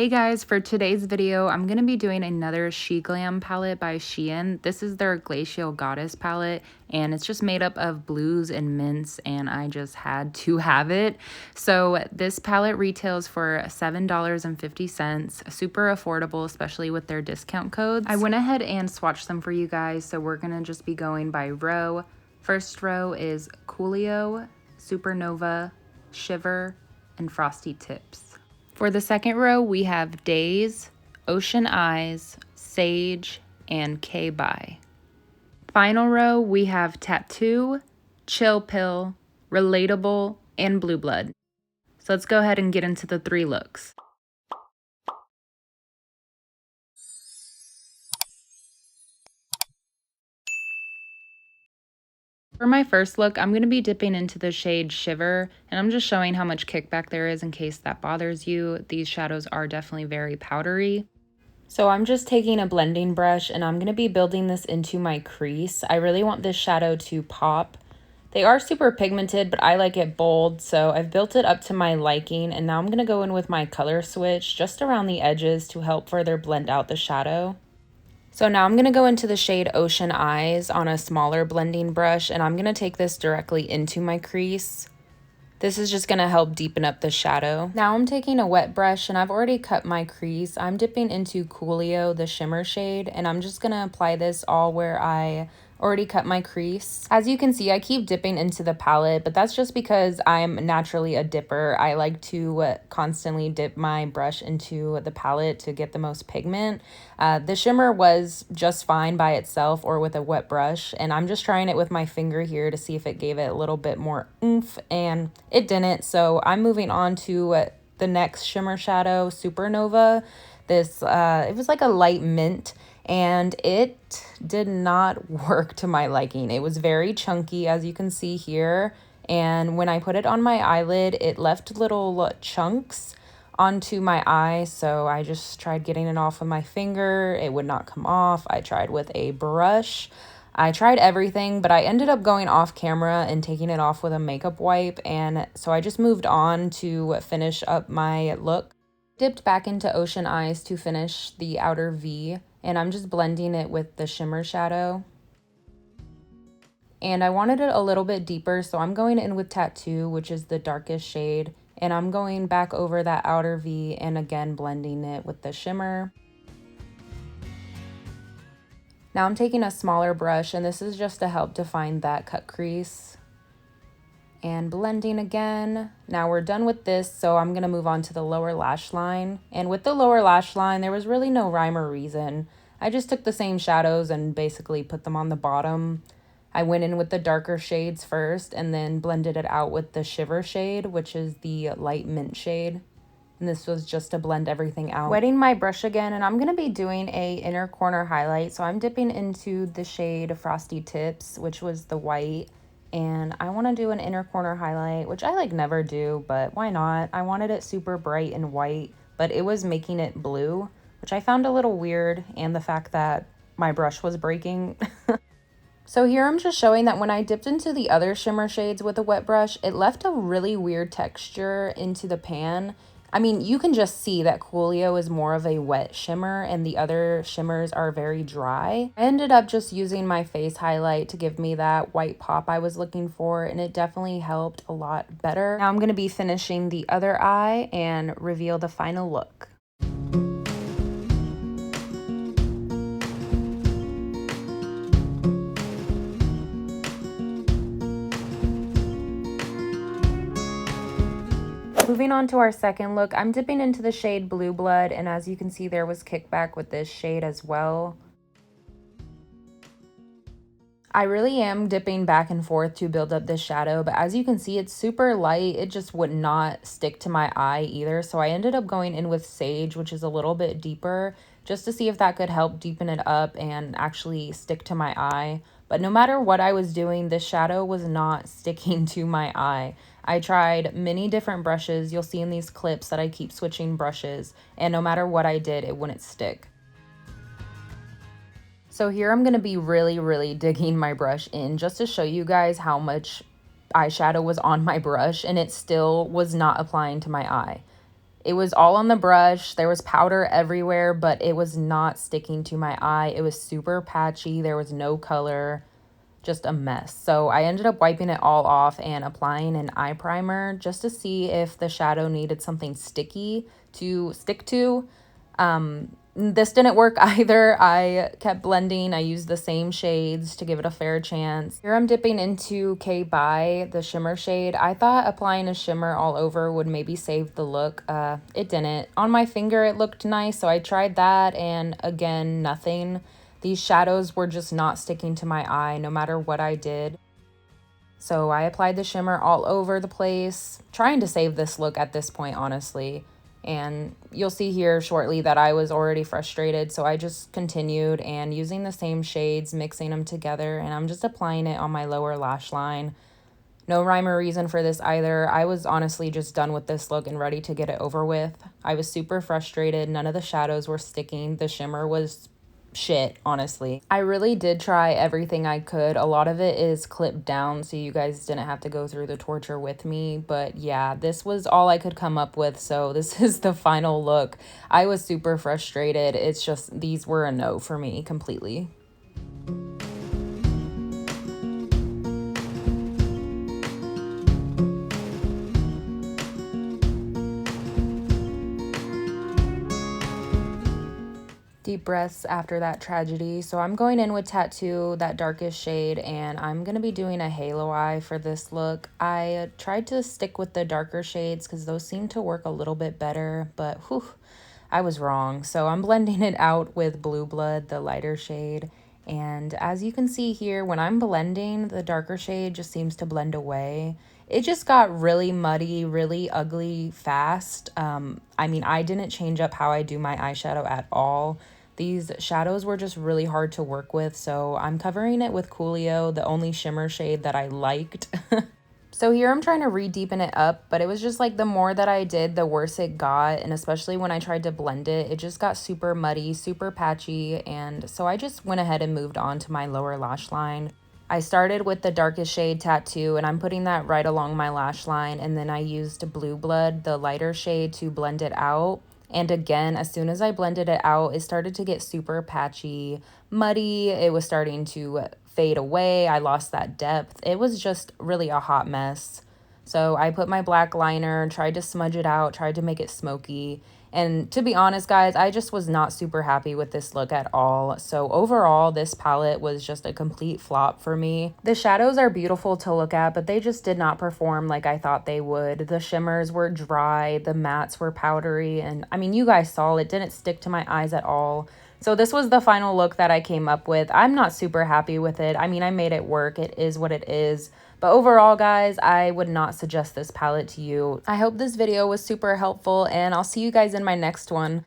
Hey guys, for today's video, I'm going to be doing another SheGlam palette by Shein. This is their Glacial Goddess palette, and it's just made up of blues and mints, and I just had to have it. So this palette retails for $7.50, super affordable, especially with their discount codes. I went ahead and swatched them for you guys, so we're going to just be going by row. First row is Coolio, Supernova, Shiver, and Frosty Tips. For the second row, we have Days, Ocean Eyes, Sage, and K-Bye. Final row, we have Tattoo, Chill Pill, Relatable, and Blue Blood. So let's go ahead and get into the three looks. For my first look, I'm going to be dipping into the shade Shiver, and I'm just showing how much kickback there is in case that bothers you. These shadows are definitely very powdery. So I'm just taking a blending brush and I'm going to be building this into my crease. I really want this shadow to pop. They are super pigmented, but I like it bold, so I've built it up to my liking, and now I'm going to go in with my color switch just around the edges to help further blend out the shadow. So now I'm going to go into the shade Ocean Eyes on a smaller blending brush, and I'm going to take this directly into my crease. This is just going to help deepen up the shadow. Now I'm taking a wet brush and I've already cut my crease. I'm dipping into Coolio, the shimmer shade, and I'm just going to apply this all where I already cut my crease. As you can see, I keep dipping into the palette, but that's just because I'm naturally a dipper. I like to constantly dip my brush into the palette to get the most pigment. The shimmer was just fine by itself or with a wet brush, and I'm just trying it with my finger here to see if it gave it a little bit more oomph, and it didn't. So I'm moving on to the next shimmer shadow, Supernova. This it was like a light mint, and it did not work to my liking. It was very chunky, as you can see here, and when I put it on my eyelid, it left little chunks onto my eye. So I just tried getting it off with my finger. It would not come off. I tried with a brush. I tried everything, but I ended up going off camera and taking it off with a makeup wipe, and so I just moved on to finish up my look. Dipped back into Ocean Eyes to finish the outer V, and I'm just blending it with the shimmer shadow. And I wanted it a little bit deeper, so I'm going in with Tattoo, which is the darkest shade, and I'm going back over that outer V and again blending it with the shimmer. Now I'm taking a smaller brush, and this is just to help define that cut crease. And blending again. Now we're done with this, so I'm going to move on to the lower lash line. And with the lower lash line, there was really no rhyme or reason. I just took the same shadows and basically put them on the bottom. I went in with the darker shades first and then blended it out with the Shiver shade, which is the light mint shade. And this was just to blend everything out. Wetting my brush again, and I'm going to be doing a inner corner highlight. So I'm dipping into the shade Frosty Tips, which was the white. And I want to do an inner corner highlight, which I never do, but why not? I wanted it super bright and white, but it was making it blue, which I found a little weird, and the fact that my brush was breaking. So here I'm just showing that when I dipped into the other shimmer shades with a wet brush, it left a really weird texture into the pan. I mean, you can just see that Coolio is more of a wet shimmer and the other shimmers are very dry. I ended up just using my face highlight to give me that white pop I was looking for, and it definitely helped a lot better. Now I'm going to be finishing the other eye and reveal the final look. Moving on to our second look, I'm dipping into the shade Blue Blood, and as you can see, there was kickback with this shade as well. I really am dipping back and forth to build up this shadow, but as you can see, it's super light. It just would not stick to my eye either, so I ended up going in with Sage, which is a little bit deeper, just to see if that could help deepen it up and actually stick to my eye. But no matter what I was doing, this shadow was not sticking to my eye. I tried many different brushes. You'll see in these clips that I keep switching brushes, and no matter what I did, it wouldn't stick. So here I'm going to be really digging my brush in just to show you guys how much eyeshadow was on my brush, and it still was not applying to my eye. It was all on the brush. There was powder everywhere, but it was not sticking to my eye. It was super patchy. There was no color, just a mess. So I ended up wiping it all off and applying an eye primer just to see if the shadow needed something sticky to stick to. This didn't work either. I kept blending. I used the same shades to give it a fair chance. Here I'm dipping into K by the shimmer shade. I thought applying a shimmer all over would maybe save the look. It didn't. On my finger it looked nice, so I tried that, and again, nothing. These shadows were just not sticking to my eye no matter what I did. So I applied the shimmer all over the place, trying to save this look at this point, honestly. And you'll see here shortly that I was already frustrated, so I just continued and using the same shades, mixing them together, and I'm just applying it on my lower lash line. No rhyme or reason for this either. I was honestly just done with this look and ready to get it over with. I was super frustrated. None of the shadows were sticking. The shimmer was shit, honestly. I really did try everything I could. A lot of it is clipped down, so you guys didn't have to go through the torture with me. But yeah, this was all I could come up with, so this is the final look. I was super frustrated. It's just, these were a no for me completely. Deep breaths after that tragedy. So I'm going in with Tattoo, that darkest shade, and I'm going to be doing a halo eye for this look. I tried to stick with the darker shades because those seem to work a little bit better, but whew, I was wrong. So I'm blending it out with Blue Blood, the lighter shade. And as you can see here, when I'm blending, the darker shade just seems to blend away. It just got really muddy, really ugly fast. I mean, I didn't change up how I do my eyeshadow at all. These shadows were just really hard to work with, so I'm covering it with Coolio, the only shimmer shade that I liked. So here I'm trying to re-deepen it up, but it was just like the more that I did, the worse it got. And especially when I tried to blend it, it just got super muddy, super patchy. And so I just went ahead and moved on to my lower lash line. I started with the darkest shade Tattoo, and I'm putting that right along my lash line. And then I used Blue Blood, the lighter shade, to blend it out. And again, as soon as I blended it out, it started to get super patchy, muddy. It was starting to fade away. I lost that depth. It was just really a hot mess. So I put my black liner, tried to smudge it out, tried to make it smoky. And to be honest, guys, I just was not super happy with this look at all. So overall, this palette was just a complete flop for me. The shadows are beautiful to look at, but they just did not perform like I thought they would. The shimmers were dry, the mattes were powdery, and I mean, you guys saw it didn't stick to my eyes at all. So this was the final look that I came up with. I'm not super happy with it. I mean, I made it work. It is what it is. But overall, guys, I would not suggest this palette to you. I hope this video was super helpful, and I'll see you guys in my next one.